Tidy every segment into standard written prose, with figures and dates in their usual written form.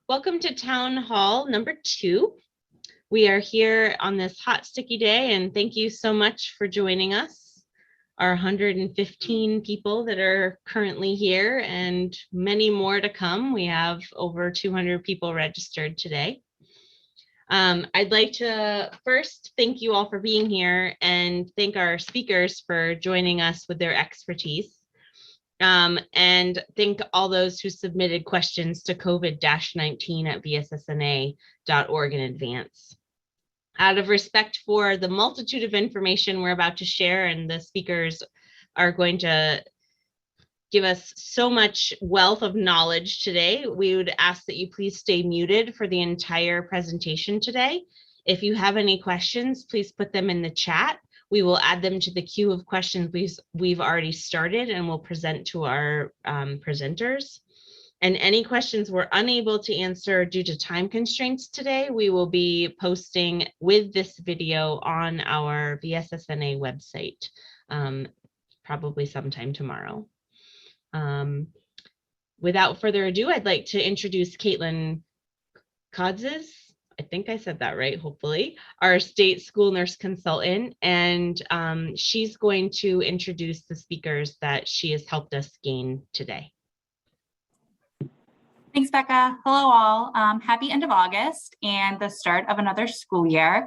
Welcome to Town Hall number 2. We are here on this hot, sticky day, and thank you so much for joining us. Our 115 people that are currently here and many more to come. We have over 200 people registered today. I'd like to first thank you all for being here and thank our speakers for joining us with their expertise. And thank all those who submitted questions to COVID-19@vssna.org in advance. Out of respect for the multitude of information we're about to share, and the speakers are going to give us so much wealth of knowledge today, we would ask that you please stay muted for the entire presentation today. If you have any questions, please put them in the chat. We will add them to the queue of questions we've already started and will present to our presenters. And any questions we're unable to answer due to time constraints today, we will be posting with this video on our VSSNA website, probably sometime tomorrow. Without further ado, I'd like to introduce Caitlin Codzes. I think I said that right, hopefully, our state school nurse consultant, and she's going to introduce the speakers that she has helped us gain today. Thanks, Becca. Hello, all. Happy end of August and the start of another school year.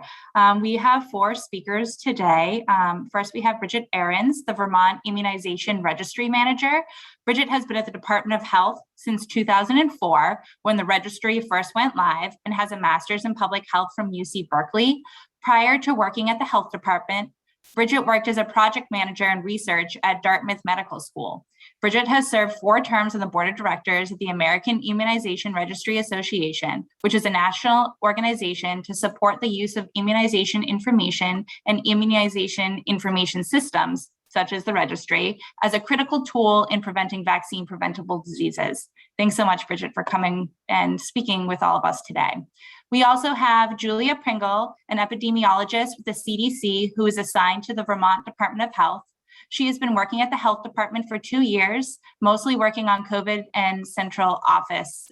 We have 4 speakers today. First, we have Bridget Ahrens, the Vermont Immunization Registry Manager. Bridget has been at the Department of Health since 2004, when the registry first went live, and has a master's in public health from UC Berkeley. Prior to working at the health department, Bridget worked as a project manager in research at Dartmouth Medical School. Bridget has served 4 terms on the board of directors at the American Immunization Registry Association, which is a national organization to support the use of immunization information and immunization information systems, such as the registry, as a critical tool in preventing vaccine preventable diseases. Thanks so much, Bridget, for coming and speaking with all of us today. We also have Julia Pringle, an epidemiologist with the CDC, who is assigned to the Vermont Department of Health. She has been working at the health department for 2 years, mostly working on COVID and central office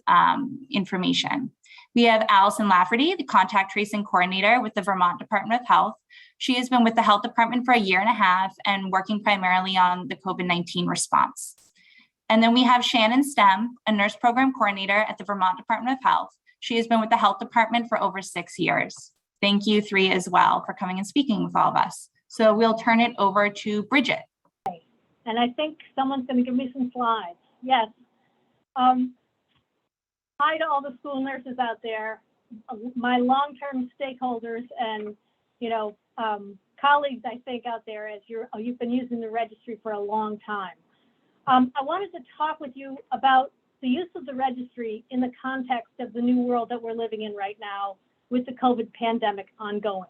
information. We have Allison Lafferty, the contact tracing coordinator with the Vermont Department of Health. She has been with the health department for 1.5 years and working primarily on the COVID-19 response. And then we have Shannon Stem, a nurse program coordinator at the Vermont Department of Health. She has been with the health department for over 6 years. Thank you 3 as well for coming and speaking with all of us. So we'll turn it over to Bridget. And I think someone's going to give me some slides. Yes. Hi to all the school nurses out there, my long-term stakeholders and, colleagues, I think, out there, as you've been using the registry for a long time. I wanted to talk with you about the use of the registry in the context of the new world that we're living in right now with the COVID pandemic ongoing.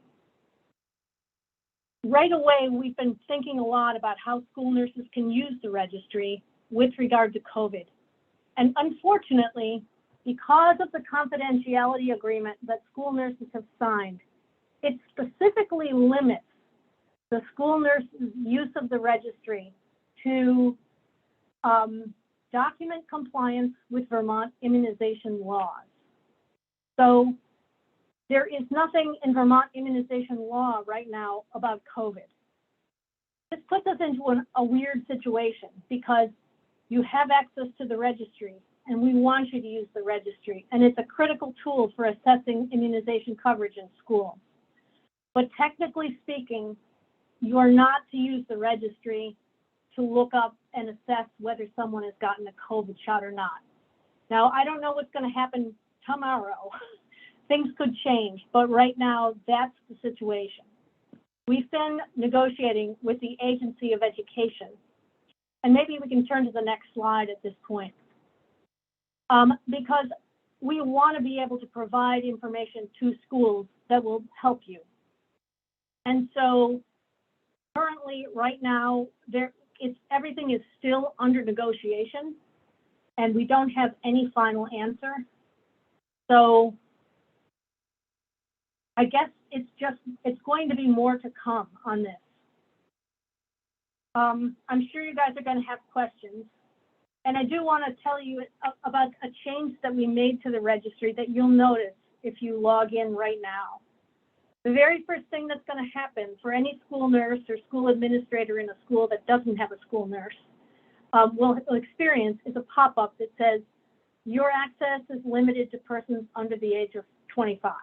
Right away, we've been thinking a lot about how school nurses can use the registry with regard to COVID. And unfortunately, because of the confidentiality agreement that school nurses have signed, it specifically limits the school nurses' use of the registry to document compliance with Vermont immunization laws. So there is nothing in Vermont immunization law right now about COVID. This puts us into a weird situation because you have access to the registry and we want you to use the registry, and it's a critical tool for assessing immunization coverage in schools. But technically speaking, you are not to use the registry to look up and assess whether someone has gotten a COVID shot or not. Now, I don't know what's going to happen tomorrow. Things could change, but right now, that's the situation. We've been negotiating with the Agency of Education, and maybe we can turn to the next slide at this point, because we want to be able to provide information to schools that will help you. And so currently, right now, everything is still under negotiation, and we don't have any final answer. So I guess it's going to be more to come on this. I'm sure you guys are going to have questions. And I do want to tell you about a change that we made to the registry that you'll notice if you log in right now. The very first thing that's going to happen for any school nurse or school administrator in a school that doesn't have a school nurse will experience is a pop-up that says, your access is limited to persons under the age of 25.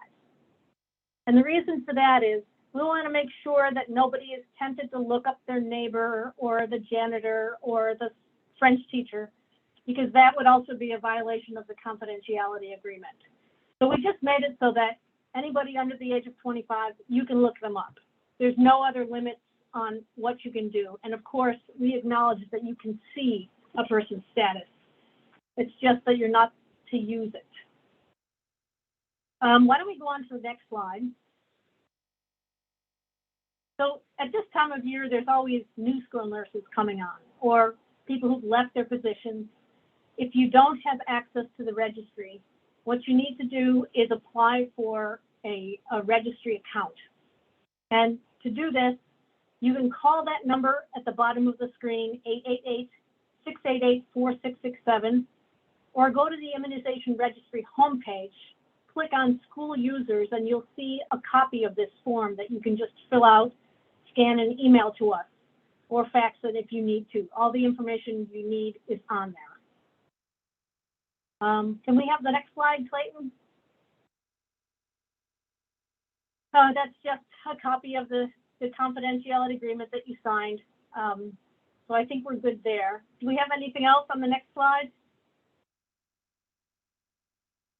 And the reason for that is we want to make sure that nobody is tempted to look up their neighbor or the janitor or the French teacher, because that would also be a violation of the confidentiality agreement. So we just made it so that anybody under the age of 25, you can look them up. There's no other limits on what you can do. And of course, we acknowledge that you can see a person's status. It's just that you're not to use it. Why don't we go on to the next slide? So at this time of year, there's always new school nurses coming on or people who've left their positions. If you don't have access to the registry, what you need to do is apply for a registry account. And to do this, you can call that number at the bottom of the screen, 888-688-4667, or go to the Immunization Registry homepage, click on School Users, and you'll see a copy of this form that you can just fill out, scan, and email to us, or fax it if you need to. All the information you need is on there. Can we have the next slide, Clayton? That's just a copy of the confidentiality agreement that you signed. So I think we're good there. Do we have anything else on the next slide?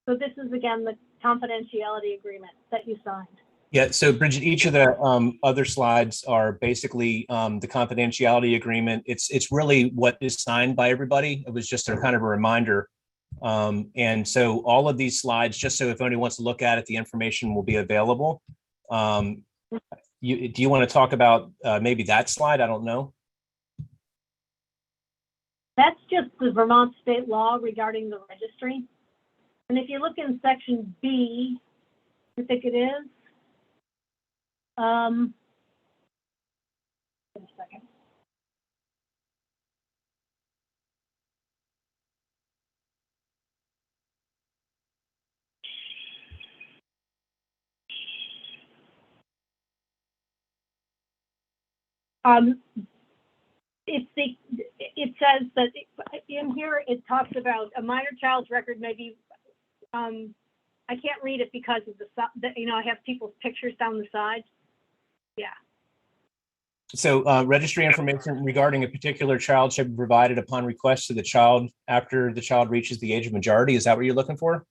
So this is, again, the confidentiality agreement that you signed. Yeah, so Bridget, each of the other slides are basically the confidentiality agreement. It's really what is signed by everybody. It was just a kind of a reminder. And so all of these slides, just so if anyone wants to look at it, the information will be available. Do you want to talk about maybe that slide? I don't know. That's just the Vermont state law regarding the registry. And if you look in section B, I think it is. Wait a second. It says that in here it talks about a minor child's record may be. I can't read it because of the I have people's pictures down the sides. Yeah. So registry information regarding a particular child should be provided upon request to the child after the child reaches the age of majority. Is that what you're looking for?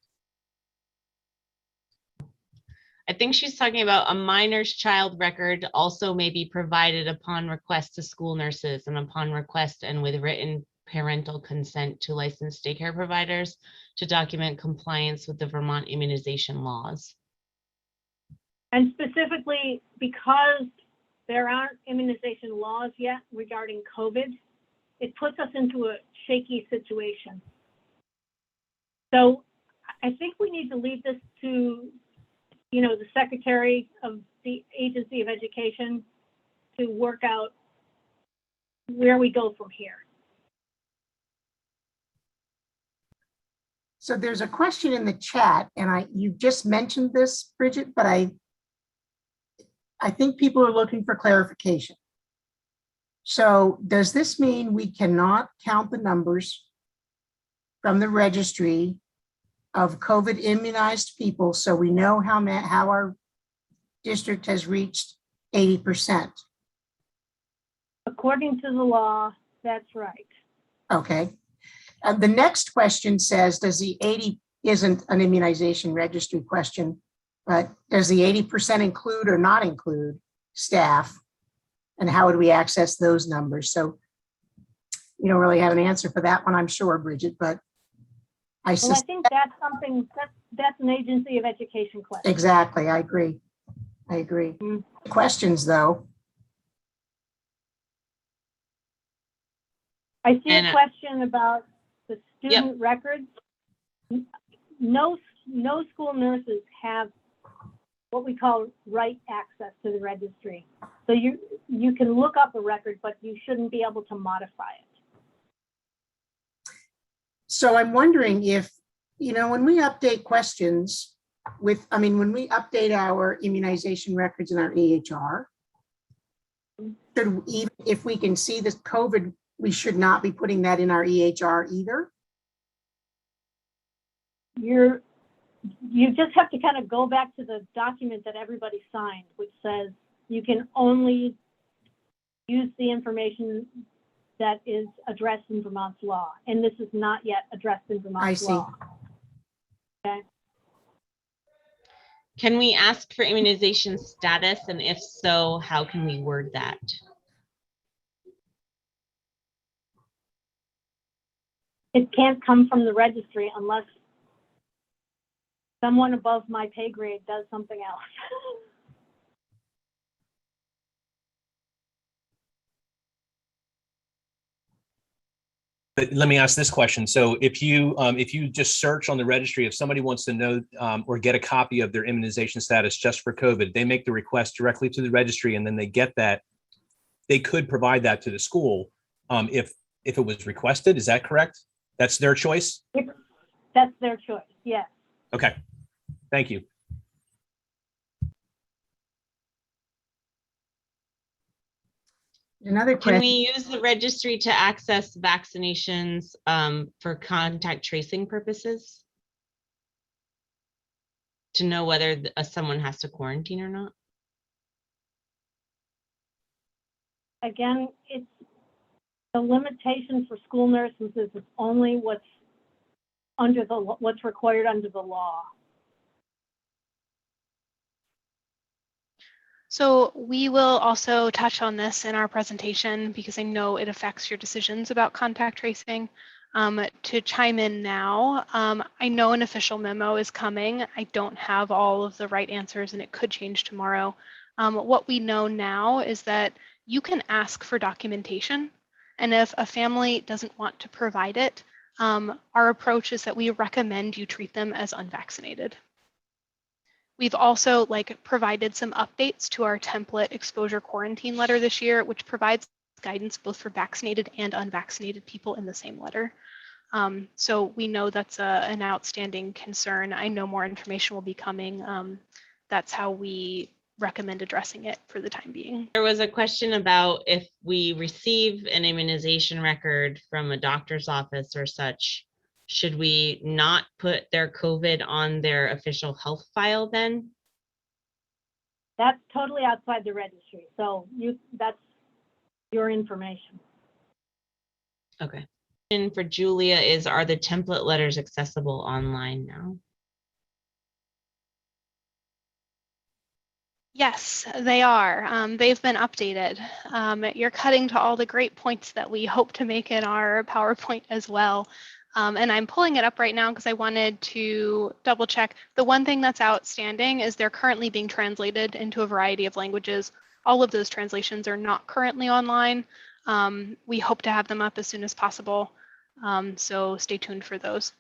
I think she's talking about a minor's child record also may be provided upon request to school nurses and upon request and with written parental consent to licensed daycare providers to document compliance with the Vermont immunization laws. And specifically because there aren't immunization laws yet regarding COVID, it puts us into a shaky situation. So I think we need to leave this to the Secretary of the Agency of Education to work out where we go from here. So there's a question in the chat, and you just mentioned this, Bridget, but I think people are looking for clarification. So does this mean we cannot count the numbers from the registry of COVID immunized people so we know how our district has reached 80%? According to the law, that's right. Okay. The next question says, does the 80 isn't an immunization registry question, but does the 80% include or not include staff? And how would we access those numbers? So you don't really have an answer for that one, I'm sure, Bridget, but I think that's something that's an Agency of Education question. Exactly, I agree. Mm-hmm. Questions though. I see a question about the student records. No school nurses have what we call right access to the registry. So you can look up a record, but you shouldn't be able to modify it. So I'm wondering if, when we update questions when we update our immunization records in our EHR, even if we can see this COVID, we should not be putting that in our EHR either? You just have to kind of go back to the document that everybody signed, which says you can only use the information that is addressed in Vermont's law. And this is not yet addressed in Vermont's law. Okay. Can we ask for immunization status? And if so, how can we word that? It can't come from the registry unless someone above my pay grade does something else. But let me ask this question. So if you just search on the registry, if somebody wants to know or get a copy of their immunization status just for COVID, they make the request directly to the registry and then they get that. They could provide that to the school if it was requested. Is that correct? That's their choice? That's their choice, yes. Okay, thank you. Another question. Can we use the registry to access vaccinations for contact tracing purposes? To know whether someone has to quarantine or not? Again, it's the limitation for school nurses is it's only what's required under the law. So we will also touch on this in our presentation because I know it affects your decisions about contact tracing. To chime in now, I know an official memo is coming. I don't have all of the right answers and it could change tomorrow. What we know now is that you can ask for documentation, and if a family doesn't want to provide it, our approach is that we recommend you treat them as unvaccinated. We've also provided some updates to our template exposure quarantine letter this year, which provides guidance both for vaccinated and unvaccinated people in the same letter. So we know that's an outstanding concern. I know more information will be coming. That's how we recommend addressing it for the time being. There was a question about if we receive an immunization record from a doctor's office or such, should we not put their COVID on their official health file then? That's totally outside the registry. So that's your information. Okay. And for Julia is, are the template letters accessible online now? Yes, they are. They've been updated. You're cutting to all the great points that we hope to make in our PowerPoint as well. And I'm pulling it up right now because I wanted to double check. The one thing that's outstanding is they're currently being translated into a variety of languages. All of those translations are not currently online. We hope to have them up as soon as possible. So stay tuned for those.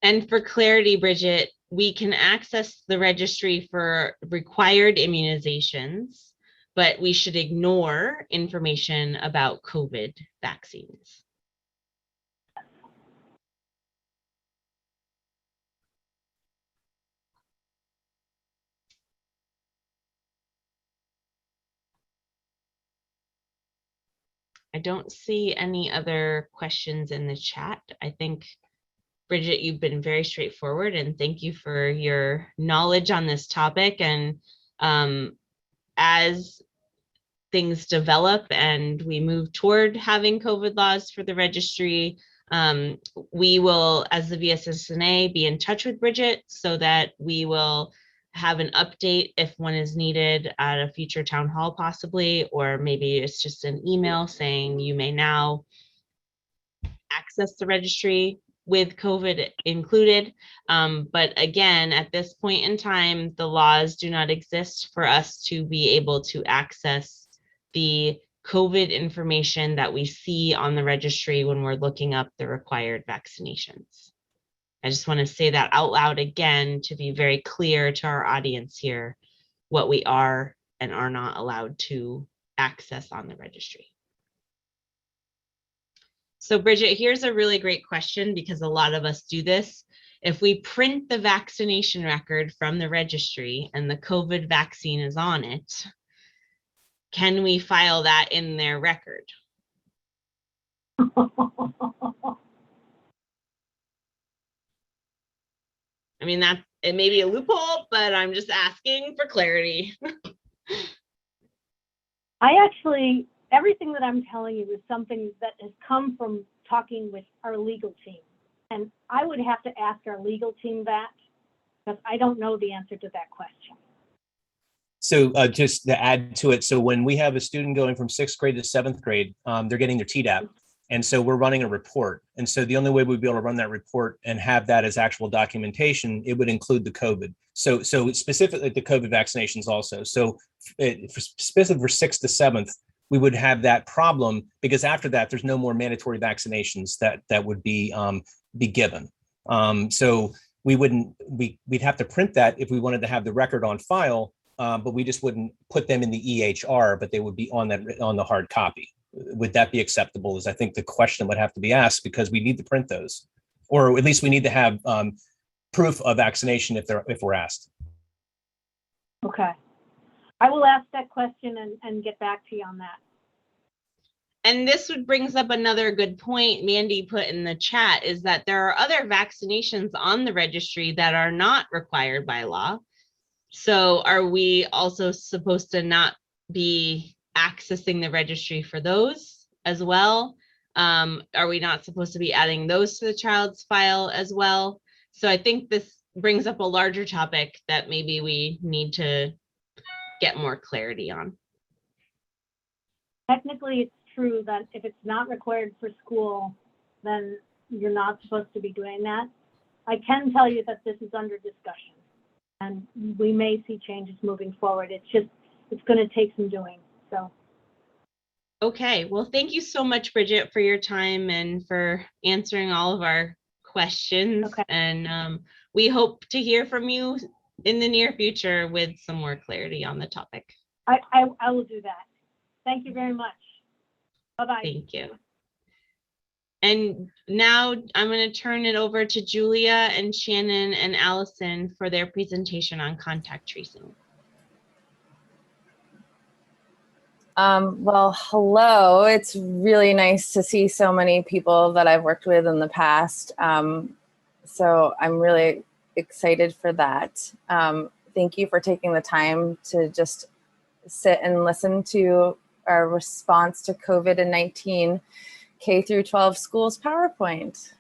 And for clarity, Bridget, we can access the registry for required immunizations, but we should ignore information about COVID vaccines. I don't see any other questions in the chat. I think, Bridget, you've been very straightforward, and thank you for your knowledge on this topic. And as things develop and we move toward having COVID laws for the registry, we will, as the VSSNA, be in touch with Bridget so that we will have an update if one is needed at a future town hall possibly, or maybe it's just an email saying you may now access the registry with COVID included. But again, at this point in time, the laws do not exist for us to be able to access the COVID information that we see on the registry when we're looking up the required vaccinations. I just want to say that out loud again to be very clear to our audience here what we are and are not allowed to access on the registry. So Bridget, here's a really great question because a lot of us do this. If we print the vaccination record from the registry and the COVID vaccine is on it, can we file that in their record? I mean, it may be a loophole, but I'm just asking for clarity. Everything that I'm telling you is something that has come from talking with our legal team. And I would have to ask our legal team that, because I don't know the answer to that question. So just to add to it, so when we have a student going from 6th grade to 7th grade, they're getting their Tdap. And so we're running a report. And so the only way we'd be able to run that report and have that as actual documentation, it would include the COVID. So specifically the COVID vaccinations also. So specific for 6th to 7th, we would have that problem because after that, there's no more mandatory vaccinations that would be given. So we'd have to print that if we wanted to have the record on file, but we just wouldn't put them in the EHR, but they would be on the hard copy. Would that be acceptable? Is I think the question would have to be asked because we need to print those, or at least we need to have proof of vaccination if we're asked. Okay. I will ask that question and get back to you on that. And this brings up another good point Mandy put in the chat, is that there are other vaccinations on the registry that are not required by law. So are we also supposed to not be accessing the registry for those as well? Are we not supposed to be adding those to the child's file as well? So I think this brings up a larger topic that maybe we need to get more clarity on. Technically, it's true that if it's not required for school, then you're not supposed to be doing that. I can tell you that this is under discussion and we may see changes moving forward. It's going to take some doing, so. Okay, well, thank you so much, Bridget, for your time and for answering all of our questions. Okay. And we hope to hear from you in the near future with some more clarity on the topic. I will do that. Thank you very much. Bye-bye. Thank you. And now I'm going to turn it over to Julia and Shannon and Allison for their presentation on contact tracing. Well, hello. It's really nice to see so many people that I've worked with in the past. So I'm really excited for that. Thank you for taking the time to just sit and listen to our response to COVID-19 K through 12 schools PowerPoint.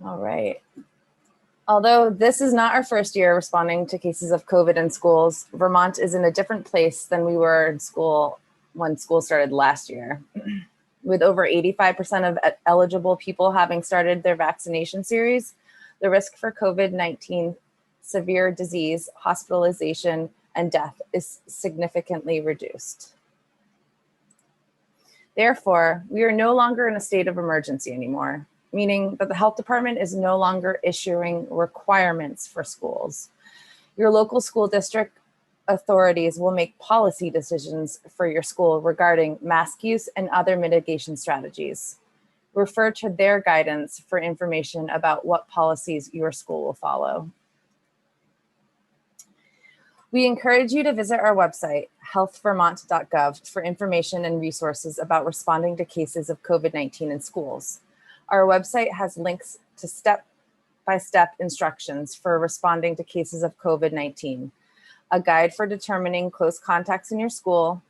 All right. Although this is not our first year responding to cases of COVID in schools, Vermont is in a different place than we were in school when school started last year. With over 85% of eligible people having started their vaccination series, the risk for COVID-19 severe disease, hospitalization, and death is significantly reduced. Therefore, we are no longer in a state of emergency anymore, meaning that the health department is no longer issuing requirements for schools. Your local school district authorities will make policy decisions for your school regarding mask use and other mitigation strategies. Refer to their guidance for information about what policies your school will follow. We encourage you to visit our website, healthvermont.gov, for information and resources about responding to cases of COVID-19 in schools. Our website has links to step-by-step instructions for responding to cases of COVID-19, a guide for determining close contacts in your school,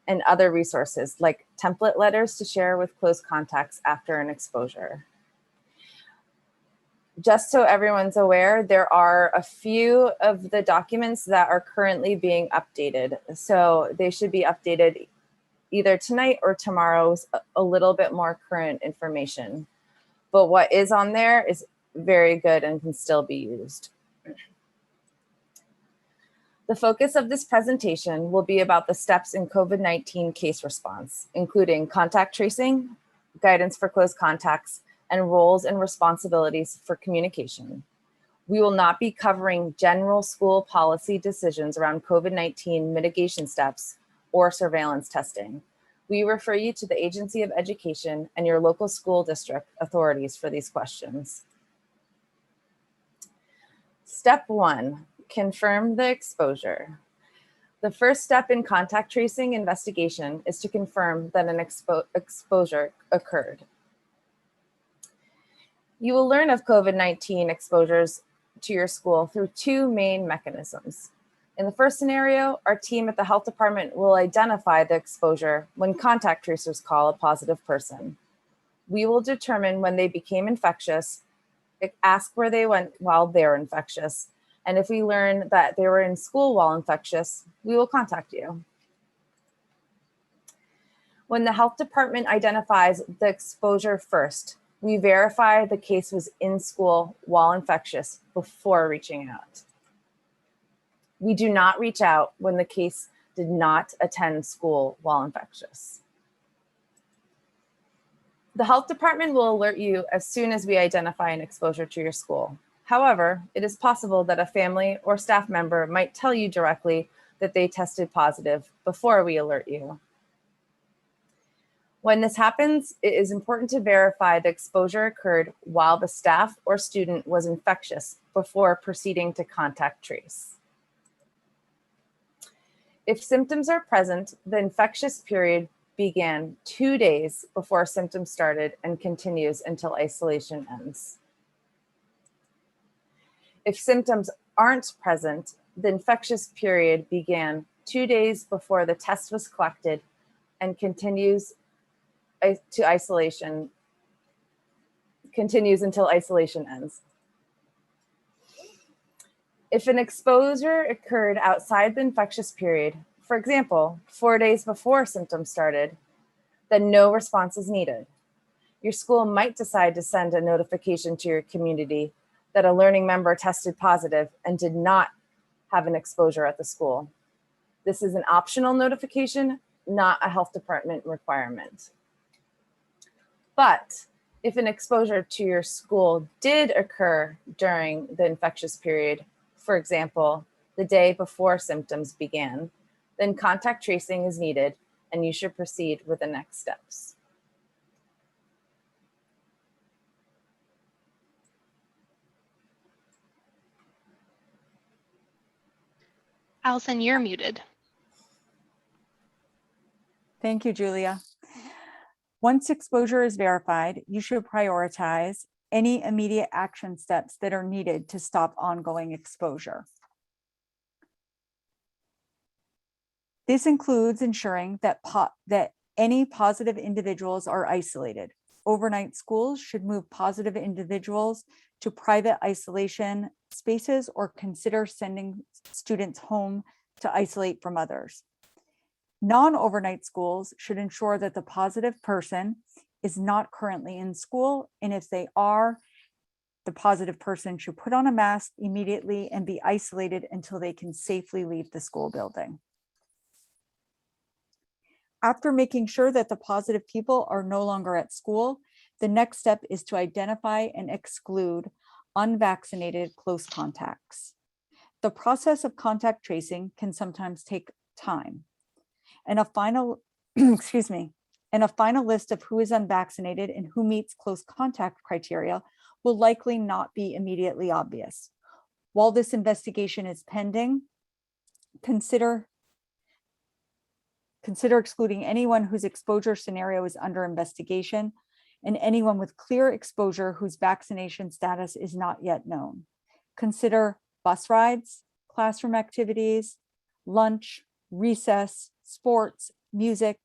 and other resources like template letters to share with close contacts after an exposure. Just so everyone's aware, there are a few of the documents that are currently being updated. So they should be updated either tonight or tomorrow with a little bit more current information. But what is on there is very good and can still be used. The focus of this presentation will be about the steps in COVID-19 case response, including contact tracing, guidance for close contacts, and roles and responsibilities for communication. We will not be covering general school policy decisions around COVID-19 mitigation steps or surveillance testing. We refer you to the Agency of Education and your local school district authorities for these questions. Step 1, confirm the exposure. The first step in contact tracing investigation is to confirm that an exposure occurred. You will learn of COVID-19 exposures to your school through 2 main mechanisms. In the first scenario, our team at the health department will identify the exposure when contact tracers call a positive person. We will determine when they became infectious, ask where they went while they're infectious, and if we learn that they were in school while infectious, we will contact you. When the health department identifies the exposure first, we verify the case was in school while infectious before reaching out. We do not reach out when the case did not attend school while infectious. The health department will alert you as soon as we identify an exposure to your school. However, it is possible that a family or staff member might tell you directly that they tested positive before we alert you. When this happens, it is important to verify the exposure occurred while the staff or student was infectious before proceeding to contact trace. If symptoms are present, the infectious period began 2 days before symptoms started and continues until isolation ends. If symptoms aren't present, the infectious period began 2 days before the test was collected and continues until isolation ends. If an exposure occurred outside the infectious period, for example, 4 days before symptoms started, then no response is needed. Your school might decide to send a notification to your community that a learning member tested positive and did not have an exposure at the school. This is an optional notification, not a health department requirement. But if an exposure to your school did occur during the infectious period, for example, the day before symptoms began, then contact tracing is needed and you should proceed with the next steps. Allison, you're muted. Thank you, Julia. Once exposure is verified, you should prioritize any immediate action steps that are needed to stop ongoing exposure. This includes ensuring that any positive individuals are isolated. Overnight schools should move positive individuals to private isolation spaces or consider sending students home to isolate from others. Non-overnight schools should ensure that the positive person is not currently in school, and if they are, the positive person should put on a mask immediately and be isolated until they can safely leave the school building. After making sure that the positive people are no longer at school, the next step is to identify and exclude unvaccinated close contacts. The process of contact tracing can sometimes take time. And a final, and a final list of who is unvaccinated and who meets close contact criteria will likely not be immediately obvious. While this investigation is pending, consider excluding anyone whose exposure scenario is under investigation and anyone with clear exposure whose vaccination status is not yet known. Consider bus rides, classroom activities, lunch, recess, sports, music,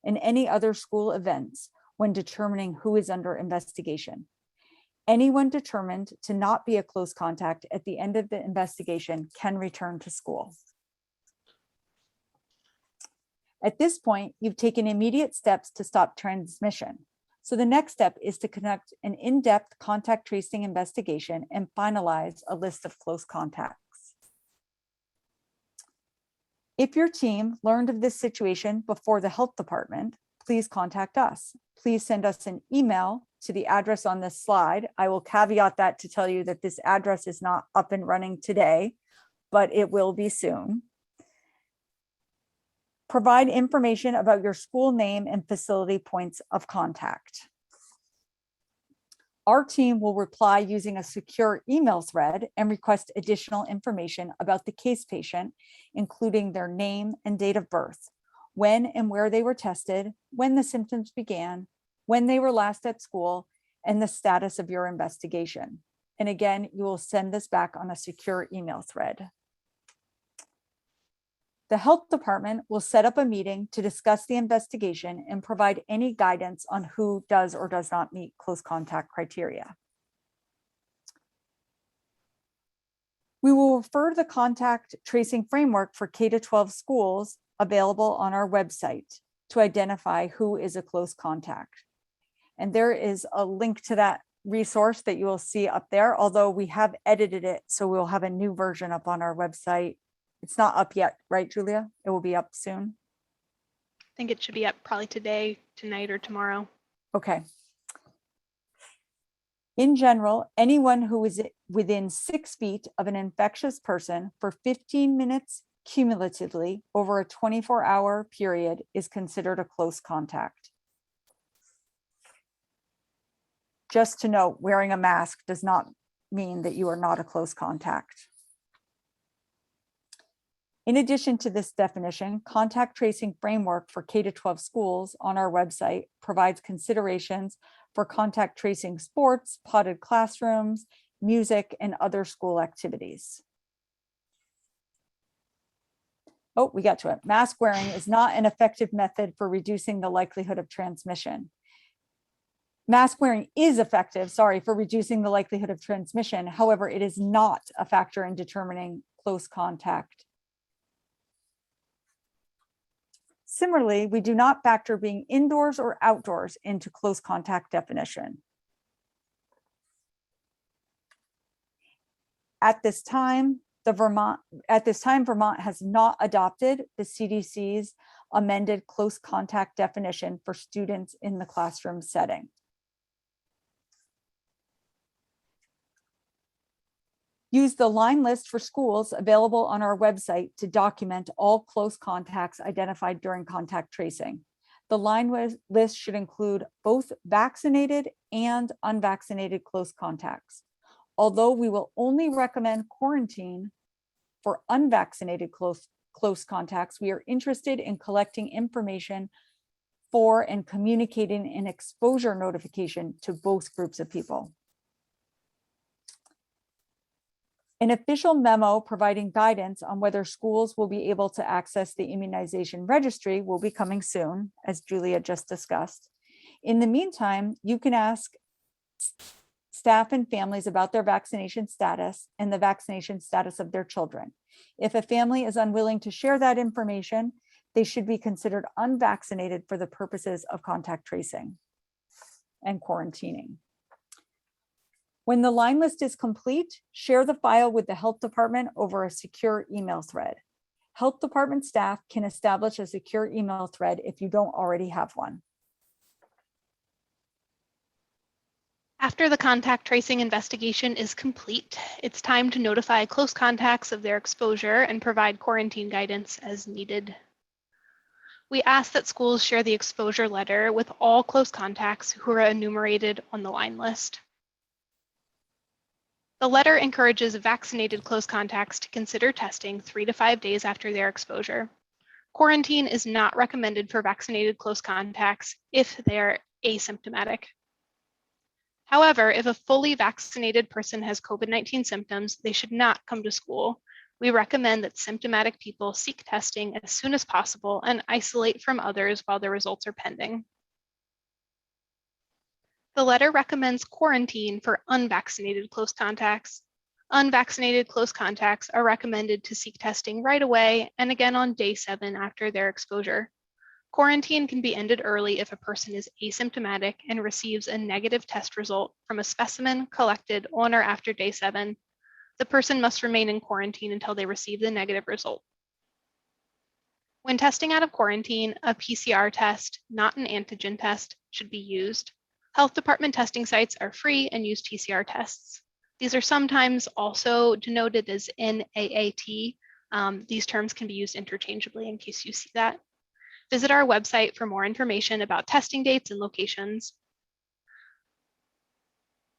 and any other school events when determining who is under investigation. Anyone determined to not be a close contact at the end of the investigation can return to school. At this point, you've taken immediate steps to stop transmission. So the next step is to conduct an in-depth contact tracing investigation and finalize a list of close contacts. If your team learned of this situation before the health department, please contact us. Please send us an email to the address on this slide. I will caveat that to tell you that this address is not up and running today, but it will be soon. Provide information about your school name and facility points of contact. Our team will reply using a secure email thread and request additional information about the case patient, including their name and date of birth, when and where they were tested, when the symptoms began, when they were last at school, and the status of your investigation. And again, you will send this back on a secure email thread. The health department will set up a meeting to discuss the investigation and provide any guidance on who does or does not meet close contact criteria. We will refer to the contact tracing framework for K-12 schools available on our website to identify who is a close contact. And there is a link to that resource that you will see up there, although we have edited it, so we'll have a new version up on our website. It's not up yet, right, Julia? It will be up soon. I think it should be up probably today, tonight, or tomorrow. Okay. In general, anyone who is within 6 feet of an infectious person for 15 minutes cumulatively over a 24-hour period is considered a close contact. Just to note, wearing a mask does not mean that you are not a close contact. In addition to this definition, contact tracing framework for K-12 schools on our website provides considerations for contact tracing sports, potted classrooms, music, and other school activities. Oh, we got to it. Mask wearing is not an effective method for reducing the likelihood of transmission. Mask wearing is effective, for reducing the likelihood of transmission. However, it is not a factor in determining close contact. Similarly, we do not factor being indoors or outdoors into close contact definition. At this time, Vermont has not adopted the CDC's amended close contact definition for students in the classroom setting. Use the line list for schools available on our website to document all close contacts identified during contact tracing. The line list should include both vaccinated and unvaccinated close contacts. Although we will only recommend quarantine for unvaccinated close contacts, we are interested in collecting information for and communicating an exposure notification to both groups of people. An official memo providing guidance on whether schools will be able to access the immunization registry will be coming soon, as Julia just discussed. In the meantime, you can ask staff and families about their vaccination status and the vaccination status of their children. If a family is unwilling to share that information, they should be considered unvaccinated for the purposes of contact tracing and quarantining. When the line list is complete, share the file with the health department over a secure email thread. Health department staff can establish a secure email thread if you don't already have one. After the contact tracing investigation is complete, it's time to notify close contacts of their exposure and provide quarantine guidance as needed. We ask that schools share the exposure letter with all close contacts who are enumerated on the line list. The letter encourages vaccinated close contacts to consider testing 3 to 5 days after their exposure. Quarantine is not recommended for vaccinated close contacts if they are asymptomatic. However, if a fully vaccinated person has COVID-19 symptoms, they should not come to school. We recommend that symptomatic people seek testing as soon as possible and isolate from others while their results are pending. The letter recommends quarantine for unvaccinated close contacts. Unvaccinated close contacts are recommended to seek testing right away and again on day 7 after their exposure. Quarantine can be ended early if a person is asymptomatic and receives a negative test result from a specimen collected on or after day 7. The person must remain in quarantine until they receive the negative result. When testing out of quarantine, a PCR test, not an antigen test, should be used. Health department testing sites are free and use PCR tests. These are sometimes also denoted as NAAT. These terms can be used interchangeably in case you see that. Visit our website for more information about testing dates and locations.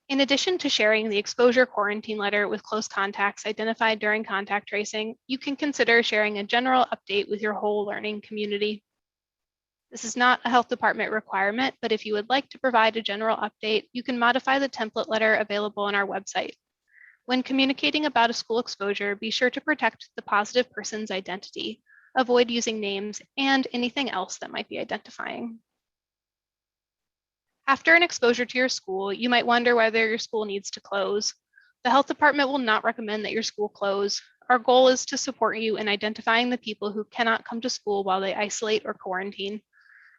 In addition to sharing the exposure quarantine letter with close contacts identified during contact tracing, you can consider sharing a general update with your whole learning community. This is not a health department requirement, but if you would like to provide a general update, you can modify the template letter available on our website. When communicating about a school exposure, be sure to protect the positive person's identity. Avoid using names and anything else that might be identifying. After an exposure to your school, you might wonder whether your school needs to close. The health department will not recommend that your school close. Our goal is to support you in identifying the people who cannot come to school while they isolate or quarantine.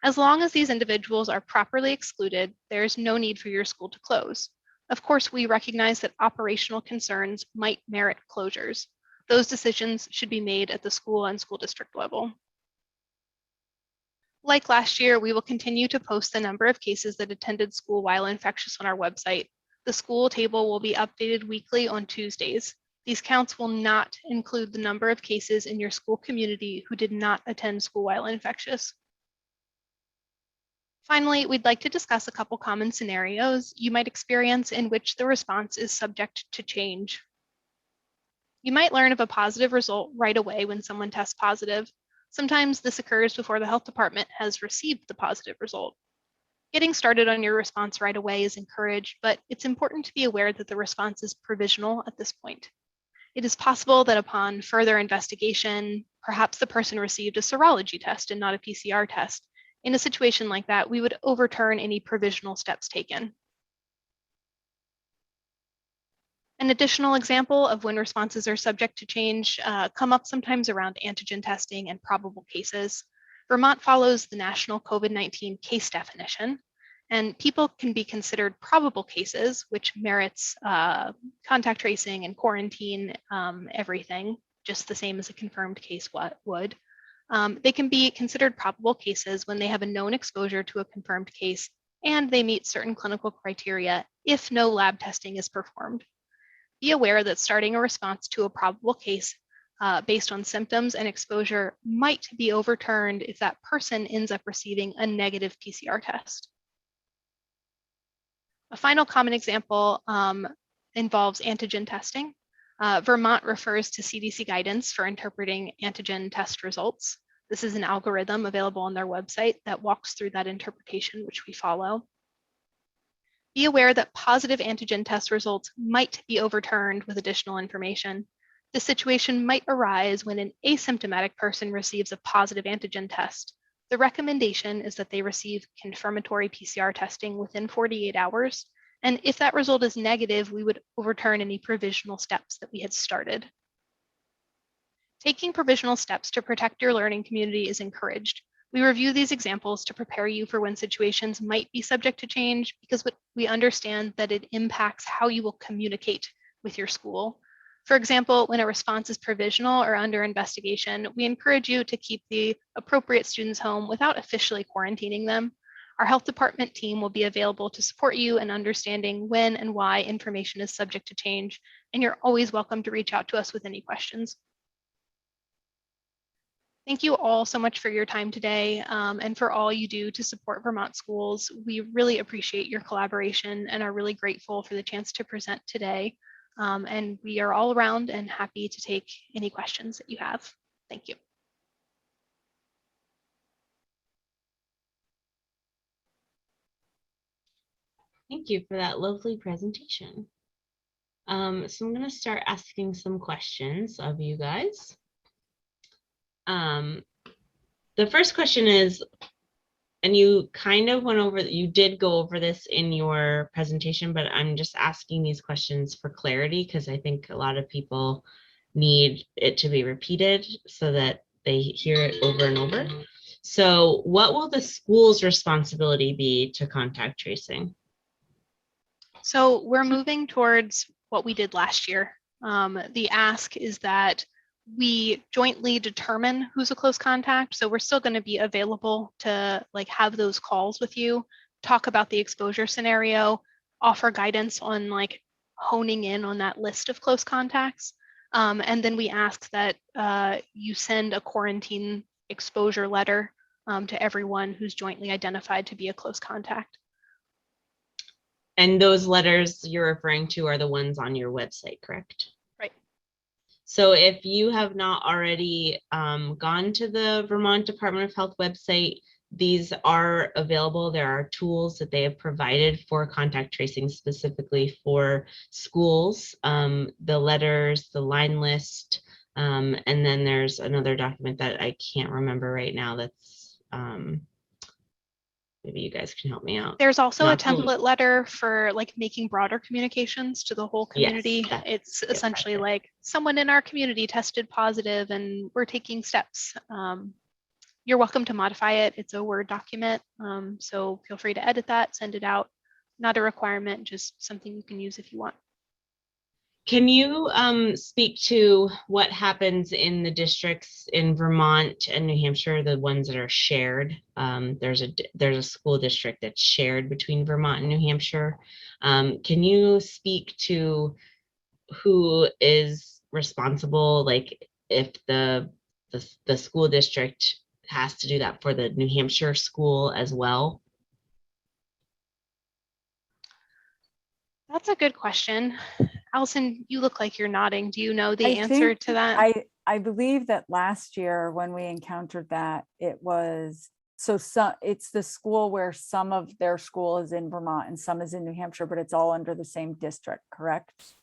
As long as these individuals are properly excluded, there is no need for your school to close. Of course, we recognize that operational concerns might merit closures. Those decisions should be made at the school and school district level. Like last year, we will continue to post the number of cases that attended school while infectious on our website. The school table will be updated weekly on Tuesdays. These counts will not include the number of cases in your school community who did not attend school while infectious. Finally, we'd like to discuss a couple common scenarios you might experience in which the response is subject to change. You might learn of a positive result right away when someone tests positive. Sometimes this occurs before the health department has received the positive result. Getting started on your response right away is encouraged, but it's important to be aware that the response is provisional at this point. It is possible that upon further investigation, perhaps the person received a serology test and not a PCR test. In a situation like that, we would overturn any provisional steps taken. An additional example of when responses are subject to change come up sometimes around antigen testing and probable cases. Vermont follows the national COVID-19 case definition, and people can be considered probable cases, which merits contact tracing and quarantine, everything, just the same as a confirmed case would. They can be considered probable cases when they have a known exposure to a confirmed case and they meet certain clinical criteria if no lab testing is performed. Be aware that starting a response to a probable case based on symptoms and exposure might be overturned if that person ends up receiving a negative PCR test. A final common example involves antigen testing. Vermont refers to CDC guidance for interpreting antigen test results. This is an algorithm available on their website that walks through that interpretation, which we follow. Be aware that positive antigen test results might be overturned with additional information. This situation might arise when an asymptomatic person receives a positive antigen test. The recommendation is that they receive confirmatory PCR testing within 48 hours. And if that result is negative, we would overturn any provisional steps that we had started. Taking provisional steps to protect your learning community is encouraged. We review these examples to prepare you for when situations might be subject to change because we understand that it impacts how you will communicate with your school. For example, when a response is provisional or under investigation, we encourage you to keep the appropriate students home without officially quarantining them. Our health department team will be available to support you in understanding when and why information is subject to change, and you're always welcome to reach out to us with any questions. Thank you all so much for your time today and for all you do to support Vermont schools. We really appreciate your collaboration and are really grateful for the chance to present today. And we are all around and happy to take any questions that you have. Thank you. Thank you for that lovely presentation. So I'm going to start asking some questions of you guys. The first question is, and you kind of went over, you did go over this in your presentation, but I'm just asking these questions for clarity because I think a lot of people need it to be repeated so that they hear it over and over. So what will the school's responsibility be to contact tracing? So we're moving towards what we did last year. The ask is that we jointly determine who's a close contact. So we're still going to be available to have those calls with you, talk about the exposure scenario, offer guidance on honing in on that list of close contacts. And then we ask that you send a quarantine exposure letter to everyone who's jointly identified to be a close contact. And those letters you're referring to are the ones on your website, correct? Right. So if you have not already gone to the Vermont Department of Health website, these are available. There are tools that they have provided for contact tracing specifically for schools, the letters, the line list, and then there's another document that I can't remember right now that's, maybe you guys can help me out. There's also a Not too- template letter for like making broader communications to the whole community. Yes, that's- It's yes, essentially that's it. like someone in our community tested positive and we're taking steps. You're welcome to modify it. It's a Word document. So feel free to edit that, send it out. Not a requirement, just something you can use if you want. Can you speak to what happens in the districts in Vermont and New Hampshire, the ones that are shared? There's a school district that's shared between Vermont and New Hampshire. Can you speak to who is responsible, like if the school district has to do that for the New Hampshire school as well? That's a good question. Allison, you look like you're nodding. Do you know the I answer think to that? I believe that last year when we encountered that, it was, it's the school where some of their school is in Vermont and some is in New Hampshire, but it's all under the same district, correct?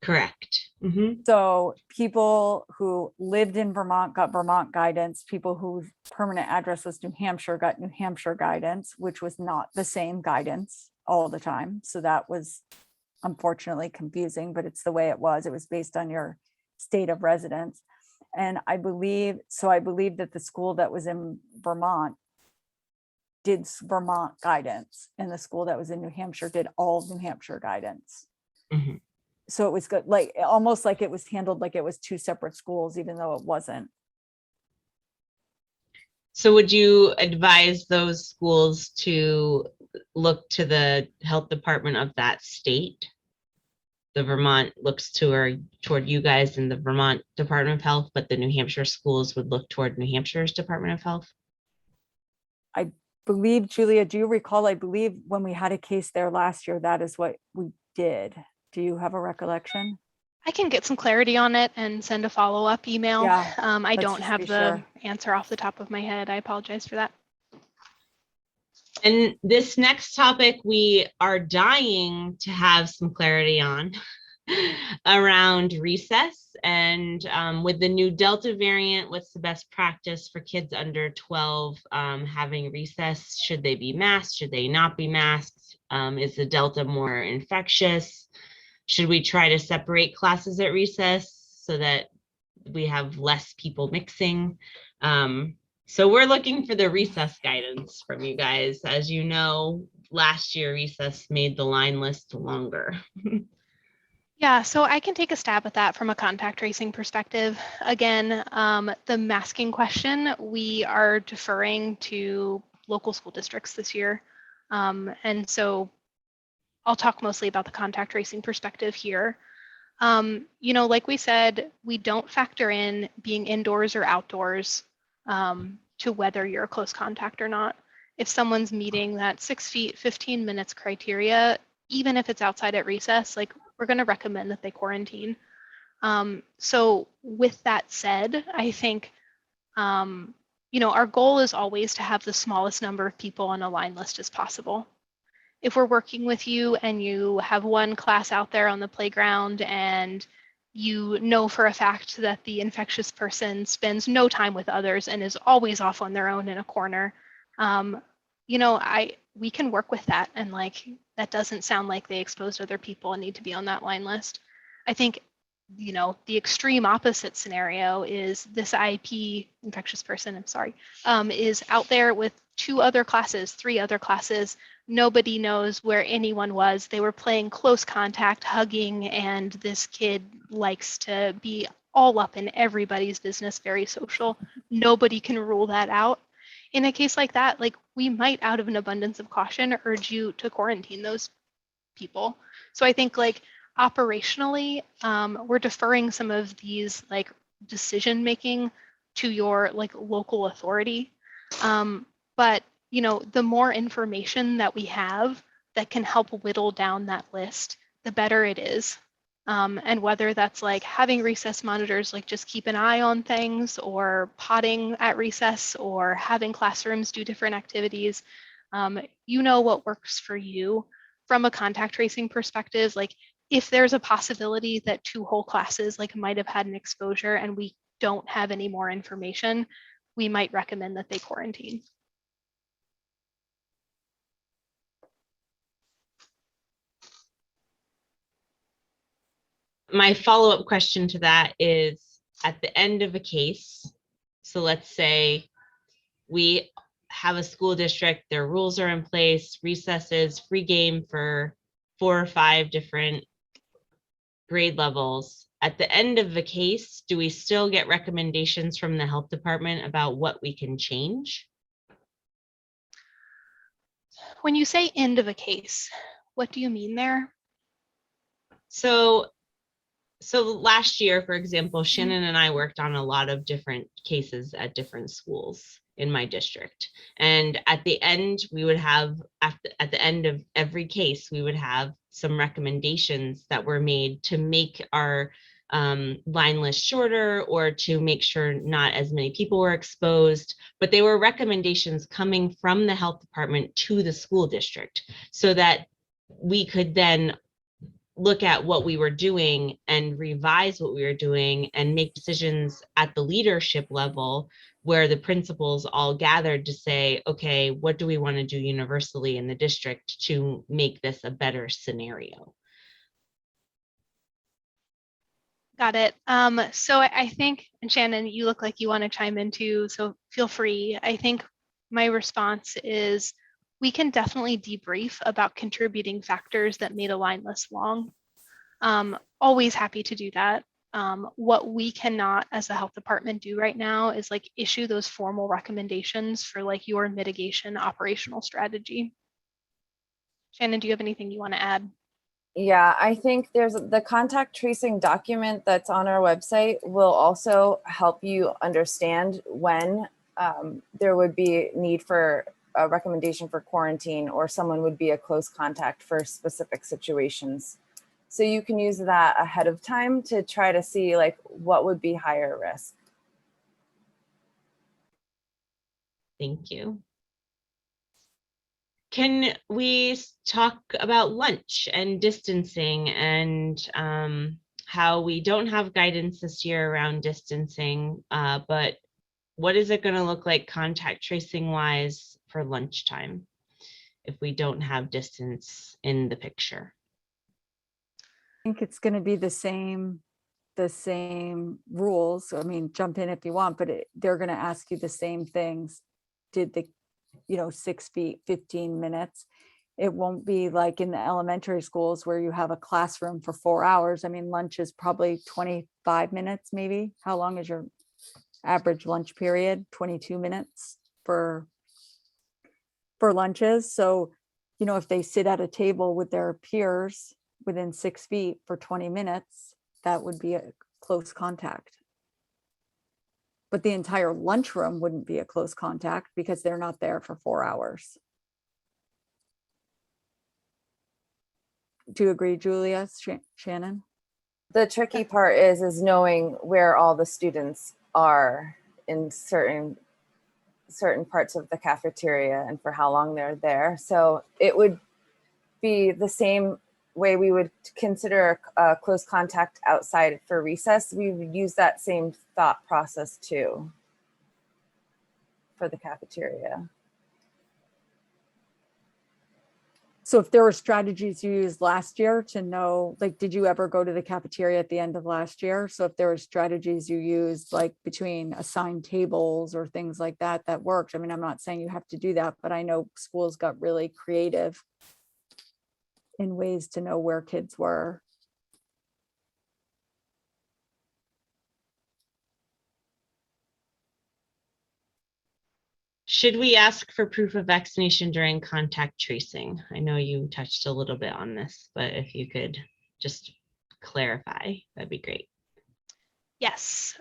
Correct. Mm-hmm. So people who lived in Vermont got Vermont guidance. People whose permanent address was New Hampshire got New Hampshire guidance, which was not the same guidance all the time. So that was unfortunately confusing, but it's the way it was. It was based on your state of residence. And I believe that the school that was in Vermont did Vermont guidance, and the school that was in New Hampshire did all of New Hampshire guidance. Mm-hmm. So it was good, like almost like it was handled like it was two separate schools, even though it wasn't. So would you advise those schools to look to the health department of that state? The Vermont looks toward you guys in the Vermont Department of Health, but the New Hampshire schools would look toward New Hampshire's Department of Health? I believe, Julia, do you recall, I believe when we had a case there last year, that is what we did. Do you have a recollection? I can get some clarity on it and send a follow-up email. Yeah, I let's don't just have be the sure. answer off the top of my head. I apologize for that. And this next topic, we are dying to have some clarity on around recess. And with the new Delta variant, what's the best practice for kids under 12 having recess? Should they be masked? Should they not be masked? Is the Delta more infectious? Should we try to separate classes at recess so that we have less people mixing? So we're looking for the recess guidance from you guys. As you know, last year recess made the line list longer. Yeah, so I can take a stab at that from a contact tracing perspective. Again, the masking question, we are deferring to local school districts this year. And so I'll talk mostly about the contact tracing perspective here. Like we said, we don't factor in being indoors or outdoors to whether you're a close contact or not. If someone's meeting that 6 feet, 15 minutes criteria, even if it's outside at recess, like we're going to recommend that they quarantine. So with that said, I think, our goal is always to have the smallest number of people on a line list as possible. If we're working with you and you have one class out there on the playground and you know for a fact that the infectious person spends no time with others and is always off on their own in a corner, we can work with that. And that doesn't sound like they exposed other people and need to be on that line list. I think, the extreme opposite scenario is this IEP infectious person, is out there with 2 other classes, 3 other classes. Nobody knows where anyone was. They were playing close contact, hugging, and this kid likes to be all up in everybody's business, very social. Nobody can rule that out. In a case like that, we might, out of an abundance of caution, urge you to quarantine those people. So I think operationally, we're deferring some of these decision making to your local authority. But the more information that we have that can help whittle down that list, the better it is. And whether that's like having recess monitors, like just keep an eye on things, or potting at recess, or having classrooms do different activities, what works for you. From a contact tracing perspective, like if there's a possibility that 2 whole classes like might have had an exposure and we don't have any more information, we might recommend that they quarantine. My follow-up question to that is, at the end of a case, so let's say we have a school district, their rules are in place, recesses, free game for 4 or 5 different grade levels. At the end of the case, do we still get recommendations from the health department about what we can change? When you say end of a case, what do you mean there? So last year, for example, Shannon and I worked on a lot of different cases at different schools in my district. And at the end, we would have, at the end of every case, we would have some recommendations that were made to make our line list shorter, or to make sure not as many people were exposed. But they were recommendations coming from the health department to the school district, so that we could then look at what we were doing and revise what we were doing and make decisions at the leadership level, where the principals all gathered to say, okay, what do we want to do universally in the district to make this a better scenario? Got it. So I think, and Shannon, you look like you want to chime in too, so feel free. I think my response is, we can definitely debrief about contributing factors that made a line list long. Always happy to do that. What we cannot as a health department do right now is like issue those formal recommendations for like your mitigation operational strategy. Shannon, do you have anything you want to add? Yeah, I think there's the contact tracing document that's on our website will also help you understand when there would be need for a recommendation for quarantine, or someone would be a close contact for specific situations. So you can use that ahead of time to try to see like what would be higher risk. Thank you. Can we talk about lunch and distancing, and how we don't have guidance this year around distancing, but what is it going to look like contact tracing wise for lunchtime if we don't have distance in the picture? I think it's going to be the same rules. I mean, jump in if you want, but they're going to ask you the same things. Did the 6 feet, 15 minutes. It won't be like in the elementary schools where you have a classroom for 4 hours. I mean, lunch is probably 25 minutes, maybe. How long is your average lunch period? 22 minutes for lunches. So, if they sit at a table with their peers within 6 feet for 20 minutes, that would be a close contact. But the entire lunchroom wouldn't be a close contact because they're not there for 4 hours. Do you agree, Julia? Shannon? The tricky part is knowing where all the students are in certain parts of the cafeteria and for how long they're there. So it would be the same way we would consider a close contact outside for recess. We would use that same thought process too for the cafeteria. So if there were strategies you used last year to know, like, did you ever go to the cafeteria at the end of last year? So if there were strategies you used, like between assigned tables or things like that, that worked. I mean, I'm not saying you have to do that, but I know schools got really creative in ways to know where kids were. Should we ask for proof of vaccination during contact tracing? I know you touched a little bit on this, but if you could just clarify, that'd be great. Yes.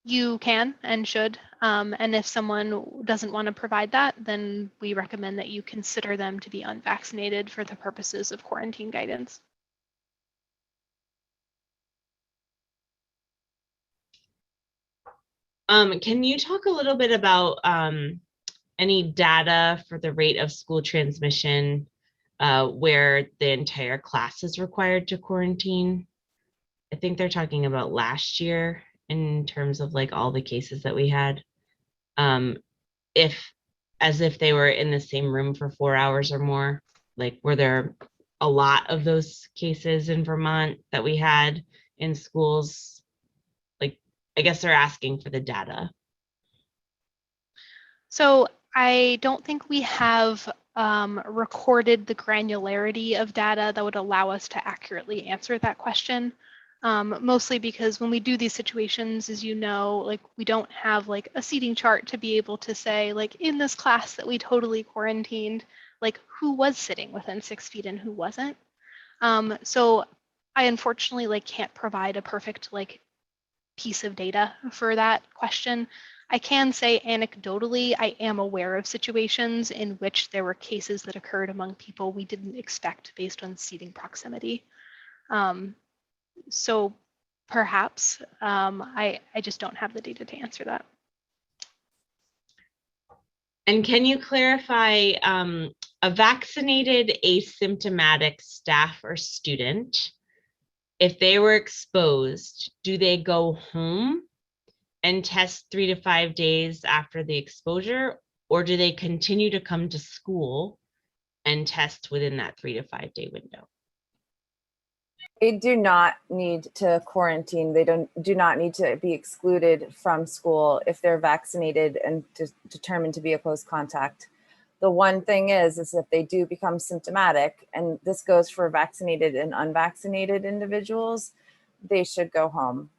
You can and should. And if someone doesn't want to provide that, then we recommend that you consider them to be unvaccinated for the purposes of quarantine guidance. Can you talk a little bit about any data for the rate of school transmission where the entire class is required to quarantine? I think they're talking about last year in terms of like all the cases that we had. As if they were in the same room for 4 hours or more, like were there a lot of those cases in Vermont that we had in schools? Like, I guess they're asking for the data. So I don't think we have recorded the granularity of data that would allow us to accurately answer that question. Mostly because when we do these situations, as you know, like we don't have like a seating chart to be able to say like in this class that we totally quarantined, like who was sitting within 6 feet and who wasn't. So I unfortunately like can't provide a perfect like piece of data for that question. I can say anecdotally, I am aware of situations in which there were cases that occurred among people we didn't expect based on seating proximity. So perhaps I just don't have the data to answer that. And can you clarify a vaccinated asymptomatic staff or student, if they were exposed, do they go home and test 3 to 5 days after the exposure, or do they continue to come to school and test within that 3 to 5 day window? They do not need to quarantine. They do not need to be excluded from school if they're vaccinated and determined to be a close contact. The one thing is if they do become symptomatic, and this goes for vaccinated and unvaccinated individuals, they should go home.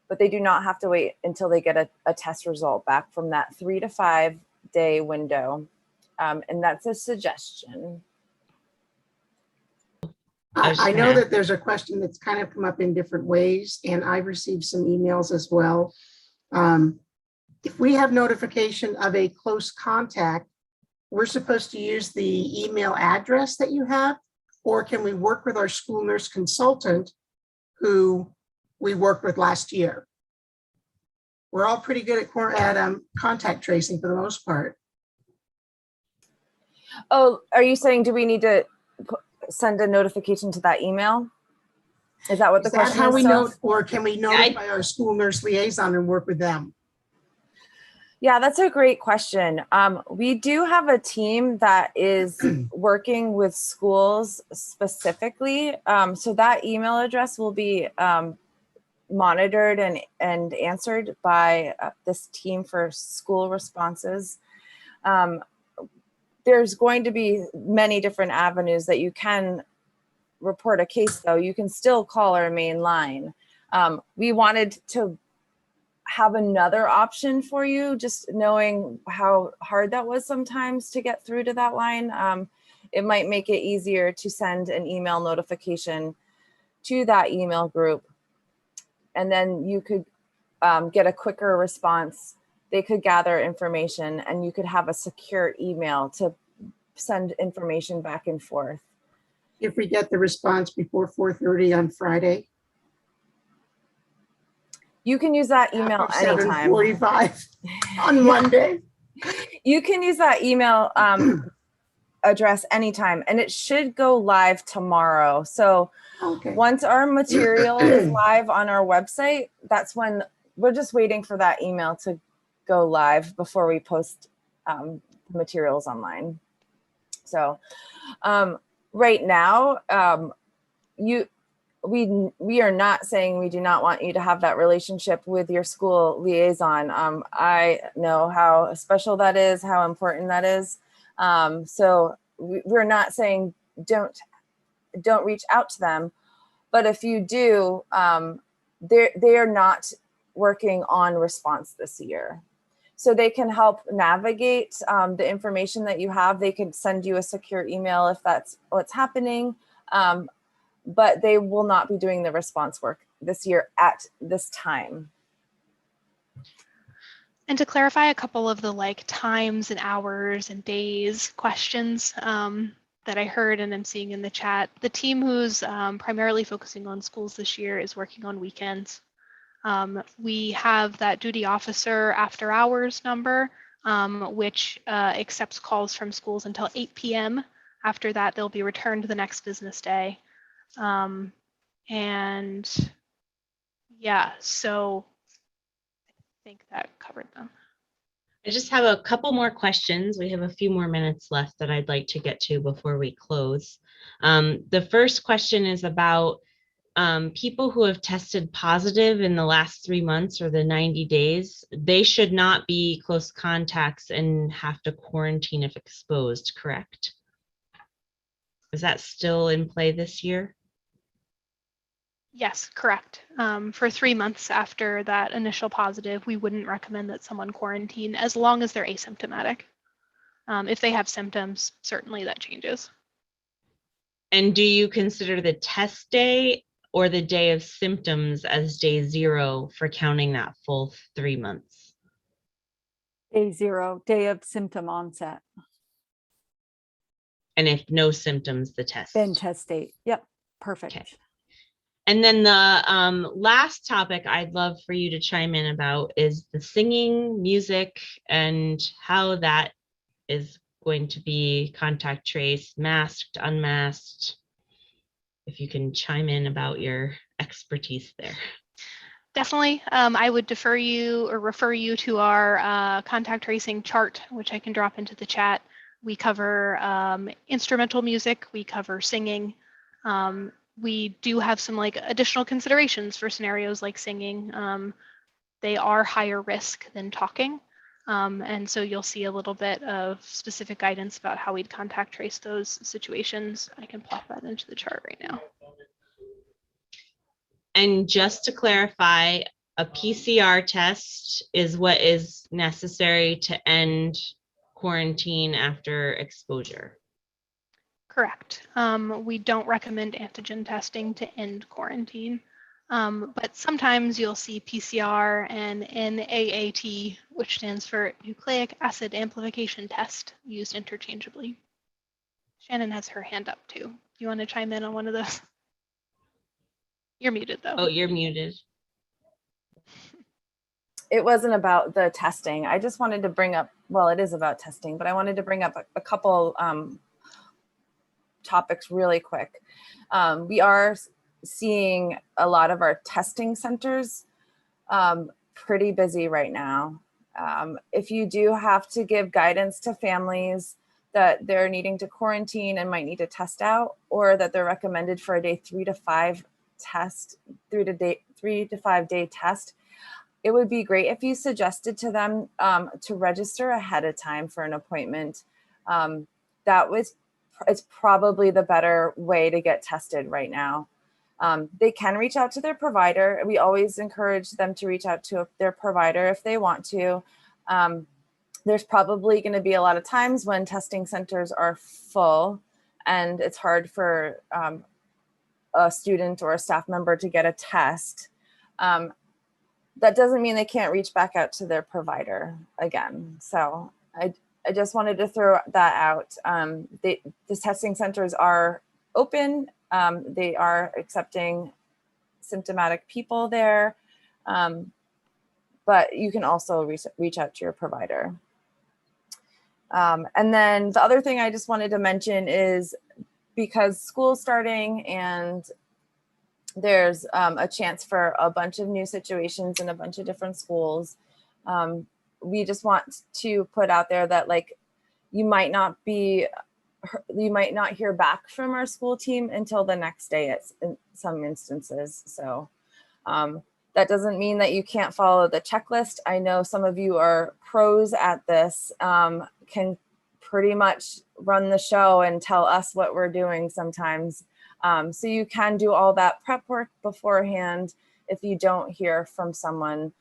But they do not have to wait until they get a test result back from that 3 to 5 day window. And that's a suggestion. I know that there's a question that's kind of come up in different ways, and I've received some emails as well. If we have notification of a close contact, we're supposed to use the email address that you have, or can we work with our school nurse consultant who we worked with last year? We're all pretty good at contact tracing for the most part. Oh, are you saying, do we need to send a notification to that email? Is that what the question is? How we know, or can we notify our school nurse liaison and work with them? Yeah, that's a great question. We do have a team that is working with schools specifically. So that email address will be monitored and answered by this team for school responses. There's going to be many different avenues that you can report a case, though. You can still call our main line. We wanted to have another option for you, just knowing how hard that was sometimes to get through to that line. It might make it easier to send an email notification to that email group, and then you could get a quicker response. They could gather information, and you could have a secure email to send information back and forth. If we get the response before 4:30 on Friday, you can use that email anytime. 7:45 on Monday. You can use that email address anytime, and it should go live tomorrow. So once our material is live on our website, that's when we're just waiting for that email to go live before we post materials online. So right now, we are not saying we do not want you to have that relationship with your school liaison. I know how special that is, how important that is. So we're not saying don't reach out to them, but if you do, they are not working on response this year. So they can help navigate the information that you have. They can send you a secure email if that's what's happening. But they will not be doing the response work this year at this time. And to clarify a couple of the like times and hours and days questions that I heard and I'm seeing in the chat, the team who's primarily focusing on schools this year is working on weekends. We have that duty officer after hours number, which accepts calls from schools until 8 p.m. After that, they'll be returned the next business day. And yeah, so I think that covered them. I just have a couple more questions. We have a few more minutes left that I'd like to get to before we close. The first question is about people who have tested positive in the last 3 months or the 90 days. They should not be close contacts and have to quarantine if exposed, correct? Is that still in play this year? Yes, correct. For 3 months after that initial positive, we wouldn't recommend that someone quarantine as long as they're asymptomatic. If they have symptoms, certainly that changes. And do you consider the test day or the day of symptoms as day 0 for counting that full 3 months? Day 0, day of symptom onset. And if no symptoms, the test. Then test date. Yep, perfect. Okay. And then the last topic I'd love for you to chime in about is the singing, music, and how that is going to be contact traced, masked, unmasked. If you can chime in about your expertise there. Definitely. I would defer you or refer you to our contact tracing chart, which I can drop into the chat. We cover instrumental music, we cover singing. We do have some like additional considerations for scenarios like singing. They are higher risk than talking. And so you'll see a little bit of specific guidance about how we'd contact trace those situations. I can plop that into the chart right now. And just to clarify, a PCR test is what is necessary to end quarantine after exposure. Correct. We don't recommend antigen testing to end quarantine, but sometimes you'll see PCR and NAAT, which stands for nucleic acid amplification test, used interchangeably. Shannon has her hand up too. Do you want to chime in on one of those? You're muted though. Oh, you're muted. It wasn't about the testing. I just wanted to bring up, well, it is about testing, but I wanted to bring up a couple topics really quick. We are seeing a lot of our testing centers pretty busy right now. If you do have to give guidance to families that they're needing to quarantine and might need to test out, or that they're recommended for a day 3 to 5 test, 3 to 5 day test, it would be great if you suggested to them to register ahead of time for an appointment. It's probably the better way to get tested right now. They can reach out to their provider. We always encourage them to reach out to their provider if they want to. There's probably going to be a lot of times when testing centers are full and it's hard for a student or a staff member to get a test. That doesn't mean they can't reach back out to their provider again. So I just wanted to throw that out. The testing centers are open. They are accepting symptomatic people there, but you can also reach out to your provider. And then the other thing I just wanted to mention is, because school's starting and there's a chance for a bunch of new situations in a bunch of different schools, we just want to put out there that like you might not hear back from our school team until the next day in some instances. So that doesn't mean that you can't follow the checklist. I know some of you are pros at this, can pretty much run the show and tell us what we're doing sometimes. So you can do all that prep work beforehand if you don't hear from someone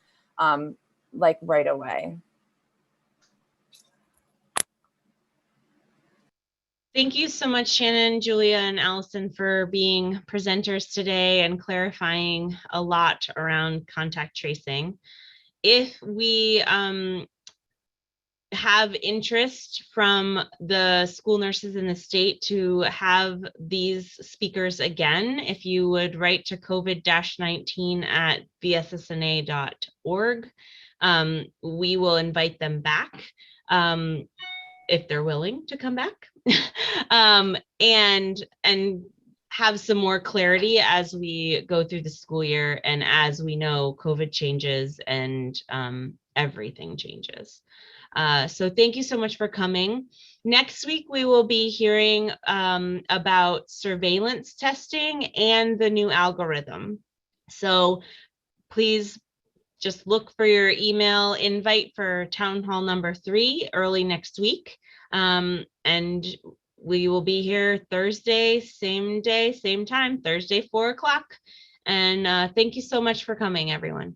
like right away. Thank you so much, Shannon, Julia, and Allison, for being presenters today and clarifying a lot around contact tracing. if we have interest from the school nurses in the state to have these speakers again, if you would write to covid-19@vssna.org, we will invite them back if they're willing to come back, and have some more clarity as we go through the school year and as we know COVID changes and everything changes. So thank you so much for coming. Next week, we will be hearing about surveillance testing and the new algorithm. So please just look for your email invite for town hall number 3 early next week. And we will be here Thursday, same day, same time, Thursday, 4 o'clock. And thank you so much for coming, everyone.